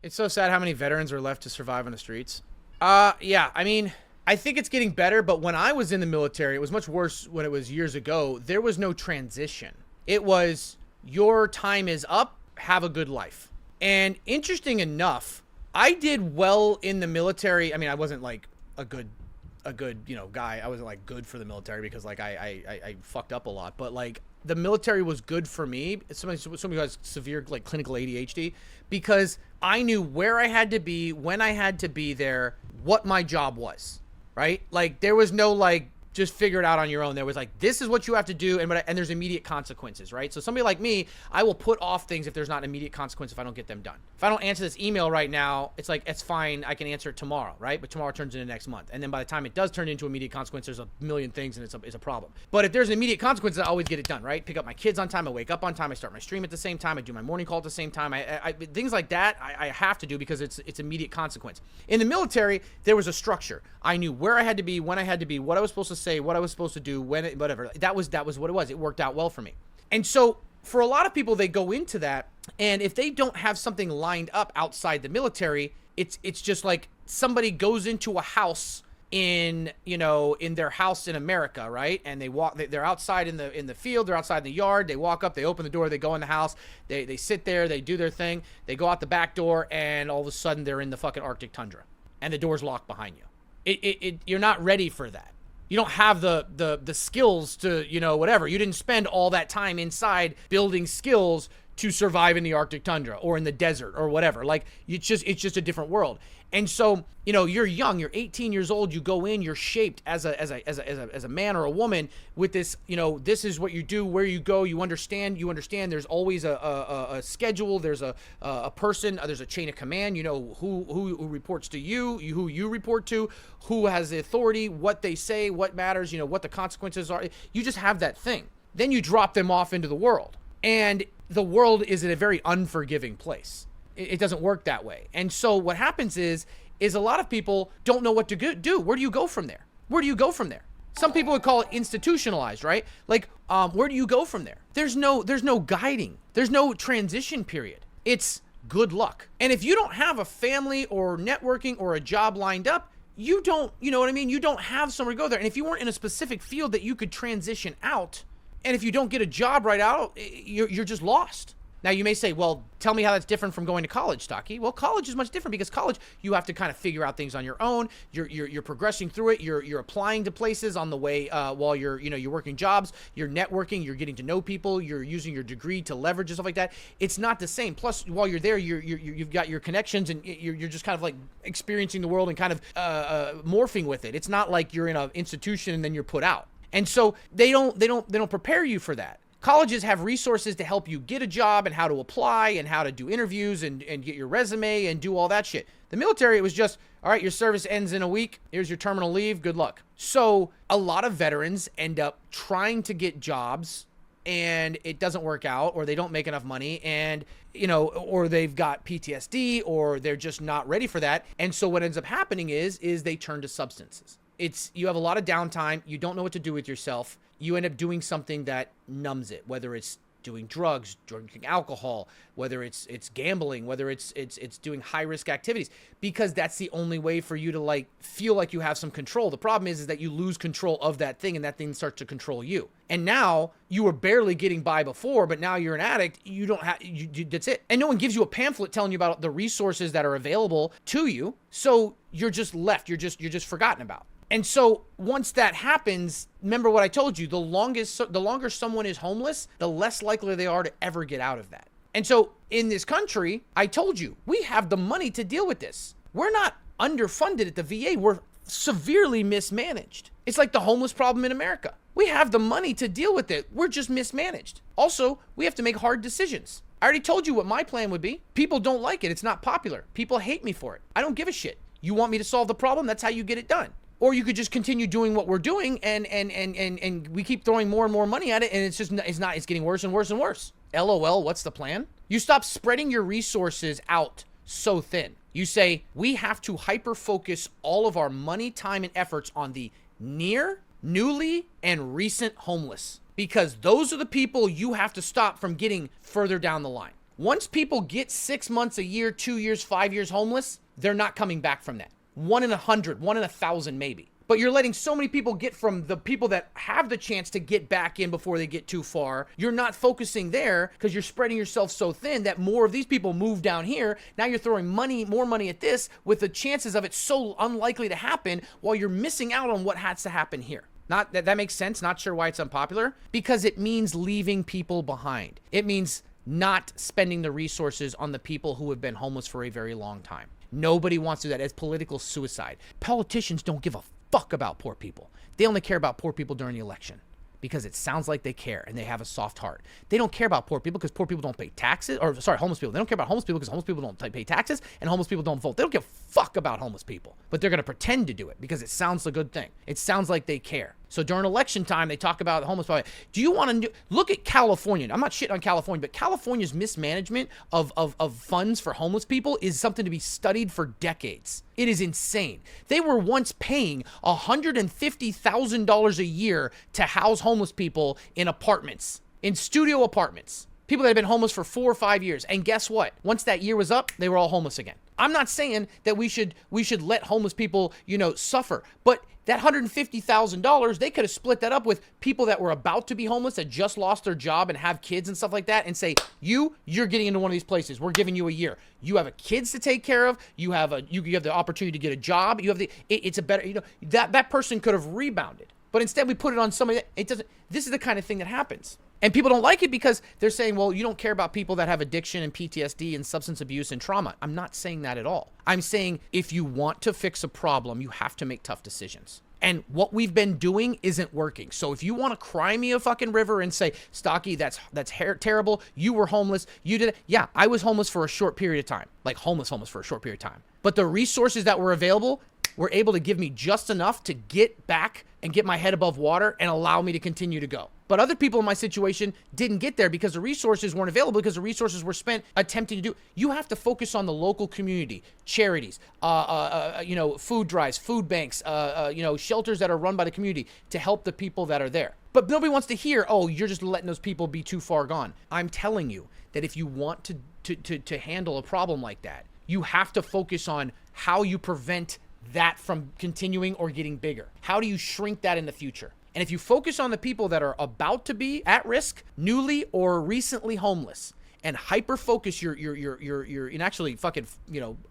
It's so sad how many veterans are left to survive on the streets. Yeah, I mean, I think it's getting better, but when I was in the military, it was much worse when it was years ago. There was no transition. It was, your time is up, have a good life. And interesting enough, I did well in the military. I mean, I wasn't like a good, guy. I wasn't like good for the military because like I fucked up a lot, but like the military was good for me. Somebody who has severe like clinical ADHD, because I knew where I had to be, when I had to be there, what my job was, right? Like there was no like, just figure it out on your own. There was like, this is what you have to do, and there's immediate consequences, right? So somebody like me, I will put off things if there's not an immediate consequence if I don't get them done. If I don't answer this email right now, it's like, it's fine, I can answer it tomorrow, right? But tomorrow turns into next month. And then by the time it does turn into immediate consequence, there's a million things and it's a problem. But if there's an immediate consequence, I always get it done, right? Pick up my kids on time, I wake up on time, I start my stream at the same time, I do my morning call at the same time. I things like that, I have to do because it's immediate consequence. In the military, there was a structure. I knew where I had to be, when I had to be, what I was supposed to say, what I was supposed to do, whatever. That was what it was. It worked out well for me. And so for a lot of people, they go into that, and if they don't have something lined up outside the military, it's just like somebody goes into a house in their house in America, right? And they're outside in the field, they're outside in the yard, they walk up, they open the door, they go in the house, they sit there, they do their thing, they go out the back door, and all of a sudden they're in the fucking Arctic tundra and the door's locked behind you. You're not ready for that. You don't have the skills to, whatever. You didn't spend all that time inside building skills to survive in the Arctic tundra or in the desert or whatever. Like it's just a different world. And so, you're young, you're 18 years old, you go in, you're shaped as a man or a woman with this, this is what you do, where you go, you understand there's always a schedule, there's a person, there's a chain of command, who reports to you, who you report to, who has the authority, what they say, what matters, what the consequences are. You just have that thing. Then you drop them off into the world. And the world is in a very unforgiving place. It doesn't work that way. And so what happens is a lot of people don't know what to do. Where do you go from there? Some people would call it institutionalized, right? Like, where do you go from there? There's no guiding. There's no transition period. It's good luck. And if you don't have a family or networking or a job lined up, you don't, you know what I mean? You don't have somewhere to go there. And if you weren't in a specific field that you could transition out, and if you don't get a job right out, you're just lost. Now, you may say, well, tell me how that's different from going to college, Stocky. Well, college is much different because college, you have to kind of figure out things on your own. You're progressing through it. You're applying to places on the way while you're working jobs. You're networking. You're getting to know people. You're using your degree to leverage and stuff like that. It's not the same. Plus, while you're there, you've got your connections and you're just kind of like experiencing the world and kind of morphing with it. It's not like you're in an institution and then you're put out. And so they don't prepare you for that. Colleges have resources to help you get a job and how to apply and how to do interviews and get your resume and do all that shit. The military, it was just, all right, your service ends in a week. Here's your terminal leave. Good luck. So a lot of veterans end up trying to get jobs and it doesn't work out, or they don't make enough money, and or they've got PTSD, or they're just not ready for that. And so what ends up happening is they turn to substances. You have a lot of downtime. You don't know what to do with yourself. You end up doing something that numbs it, whether it's doing drugs, drinking alcohol, whether it's gambling, whether it's doing high risk activities, because that's the only way for you to like feel like you have some control. The problem is that you lose control of that thing and that thing starts to control you. And now you were barely getting by before, but now you're an addict. You don't have, that's it. And no one gives you a pamphlet telling you about the resources that are available to you. So you're just left. You're just forgotten about. And so once that happens, remember what I told you, the longer someone is homeless, the less likely they are to ever get out of that. And so in this country, I told you, we have the money to deal with this. We're not underfunded at the VA. We're severely mismanaged. It's like the homeless problem in America. We have the money to deal with it. We're just mismanaged. Also, we have to make hard decisions. I already told you what my plan would be. People don't like it. It's not popular. People hate me for it. I don't give a shit. You want me to solve the problem? That's how you get it done. Or you could just continue doing what we're doing and we keep throwing more and more money at it, and it's getting worse and worse and worse. LOL, what's the plan? You stop spreading your resources out so thin. You say, we have to hyper focus all of our money, time, and efforts on the near, newly, and recent homeless, because those are the people you have to stop from getting further down the line. Once people get 6 months, a year, 2 years, 5 years homeless, they're not coming back from that. 1 in 100, 1 in 1,000 maybe. But you're letting so many people get from the people that have the chance to get back in before they get too far. You're not focusing there because you're spreading yourself so thin that more of these people move down here. Now you're throwing more money at this with the chances of it so unlikely to happen while you're missing out on what has to happen here. Not that makes sense. Not sure why it's unpopular. Because it means leaving people behind. It means not spending the resources on the people who have been homeless for a very long time. Nobody wants to do that. It's political suicide. Politicians don't give a fuck about poor people. They only care about poor people during the election because it sounds like they care and they have a soft heart. They don't care about poor people because poor people don't pay taxes, or sorry, homeless people. They don't care about homeless people because homeless people don't pay taxes and homeless people don't vote. They don't give a fuck about homeless people, but they're going to pretend to do it because it sounds a good thing. It sounds like they care. So during election time, they talk about the homeless people. Do you want to look at California? I'm not shitting on California, but California's mismanagement of funds for homeless people is something to be studied for decades. It is insane. They were once paying $150,000 a year to house homeless people in apartments, in studio apartments. People that have been homeless for 4 or 5 years. And guess what? Once that year was up, they were all homeless again. I'm not saying that we should let homeless people, suffer, but that $150,000, they could have split that up with people that were about to be homeless, that just lost their job and have kids and stuff like that, and say, you're getting into one of these places. We're giving you a year. You have kids to take care of. You have the opportunity to get a job. It's a better, that person could have rebounded. But instead we put it on somebody this is the kind of thing that happens. And people don't like it because they're saying, well, you don't care about people that have addiction and PTSD and substance abuse and trauma. I'm not saying that at all. I'm saying if you want to fix a problem, you have to make tough decisions. And what we've been doing isn't working. So if you want to cry me a fucking river and say, Stocky, that's terrible. You were homeless. You did it. Yeah, I was homeless for a short period of time. Like homeless for a short period of time. But the resources that were available were able to give me just enough to get back and get my head above water and allow me to continue to go. But other people in my situation didn't get there because the resources weren't available, because the resources were spent attempting to do. You have to focus on the local community, charities, food drives, food banks, shelters that are run by the community to help the people that are there. But nobody wants to hear, oh, you're just letting those people be too far gone. I'm telling you that if you want to handle a problem like that, you have to focus on how you prevent that from continuing or getting bigger. How do you shrink that in the future? And if you focus on the people that are about to be at risk, newly or recently homeless, and hyper-focus and actually fucking,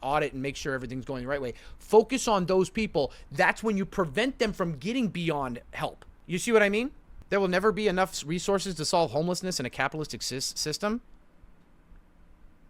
audit and make sure everything's going the right way, focus on those people, that's when you prevent them from getting beyond help. You see what I mean? There will never be enough resources to solve homelessness in a capitalistic system.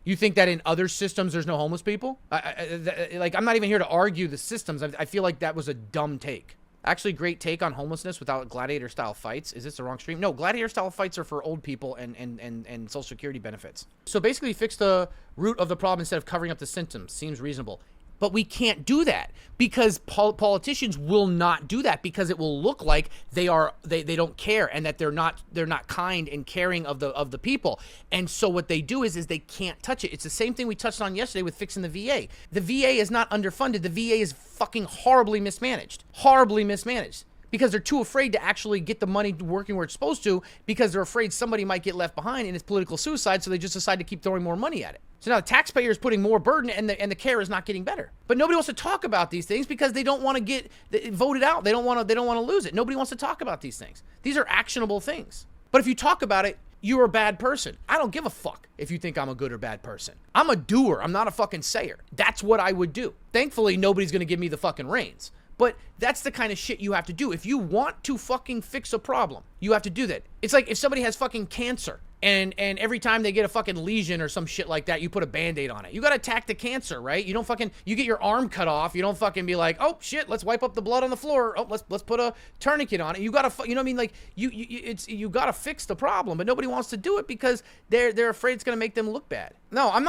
You think that in other systems there's no homeless people? I'm not even here to argue the systems. I feel like that was a dumb take. Actually, great take on homelessness without gladiator-style fights. Is this the wrong stream? No, gladiator-style fights are for old people and Social Security benefits. So basically, fix the root of the problem instead of covering up the symptoms. Seems reasonable. But we can't do that because politicians will not do that because it will look like they don't care and that they're not kind and caring of the people. And so what they do is they can't touch it. It's the same thing we touched on yesterday with fixing the VA. The VA is not underfunded. The VA is fucking horribly mismanaged. Horribly mismanaged. Because they're too afraid to actually get the money working where it's supposed to because they're afraid somebody might get left behind and it's political suicide, so they just decide to keep throwing more money at it. So now the taxpayer is putting more burden and the care is not getting better. But nobody wants to talk about these things because they don't want to get voted out. They don't want to lose it. Nobody wants to talk about these things. These are actionable things. But if you talk about it, you're a bad person. I don't give a fuck if you think I'm a good or bad person. I'm a doer. I'm not a fucking sayer. That's what I would do. Thankfully, nobody's going to give me the fucking reins. But that's the kind of shit you have to do. If you want to fucking fix a problem, you have to do that. It's like if somebody has fucking cancer and every time they get a fucking lesion or some shit like that, you put a Band-Aid on it. You got to attack the cancer, right? You don't fucking, you get your arm cut off. You don't fucking be like, oh shit, let's wipe up the blood on the floor. Oh, let's put a tourniquet on it. You got to, you know what I mean? Like you got to fix the problem, but nobody wants to do it because they're afraid it's going to make them look bad. No, I'm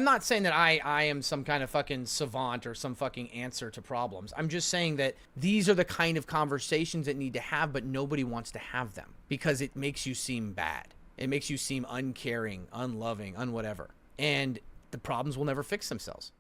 not saying that I am some kind of fucking savant or some fucking answer to problems. I'm just saying that these are the kind of conversations that need to have, but nobody wants to have them because it makes you seem bad. It makes you seem uncaring, unloving, unwhatever. And the problems will never fix themselves.